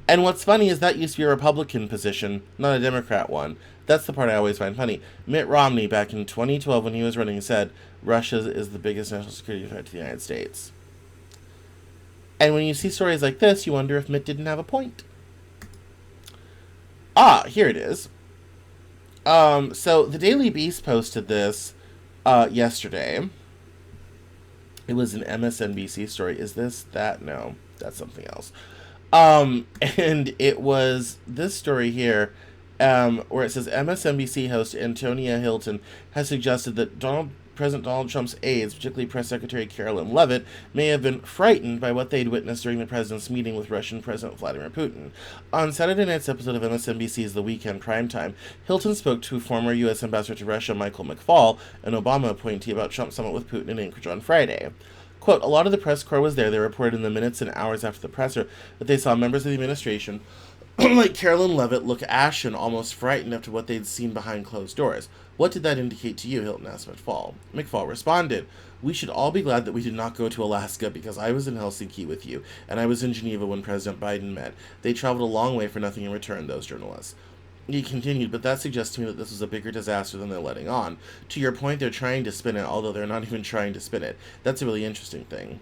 And what's funny is that used to be a Republican position, not a Democrat one. That's the part I always find funny. Mitt Romney, back in 2012 when he was running, said Russia is the biggest national security threat to the United States. And when you see stories like this, you wonder if Mitt didn't have a point. Ah, here it is. So the Daily Beast posted this yesterday. It was an MSNBC story. Is this that? No, that's something else. And it was this story here, where it says MSNBC host Antonia Hilton has suggested that President Donald Trump's aides, particularly Press Secretary Carolyn Leavitt, may have been frightened by what they'd witnessed during the president's meeting with Russian President Vladimir Putin. On Saturday night's episode of MSNBC's The Weekend Primetime, Hilton spoke to former U.S. Ambassador to Russia Michael McFaul, an Obama appointee, about Trump's summit with Putin in Anchorage on Friday. Quote, a lot of the press corps was there. They reported in the minutes and hours after the presser that they saw members of the administration, like Carolyn Leavitt, look ashen, almost frightened after what they'd seen behind closed doors. What did that indicate to you? Hilton asked McFaul. McFaul responded, we should all be glad that we did not go to Alaska because I was in Helsinki with you, and I was in Geneva when President Biden met. They traveled a long way for nothing in return, those journalists. He continued, but that suggests to me that this was a bigger disaster than they're letting on. To your point, they're trying to spin it, although they're not even trying to spin it. That's a really interesting thing.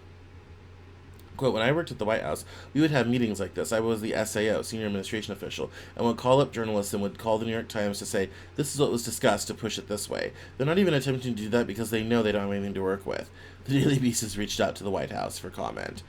Quote, when I worked at the White House, we would have meetings like this. I was the SAO, senior administration official, and would call up journalists and would call the New York Times to say, this is what was discussed, to push it this way. They're not even attempting to do that because they know they don't have anything to work with. The Daily Beast has reached out to the White House for comment.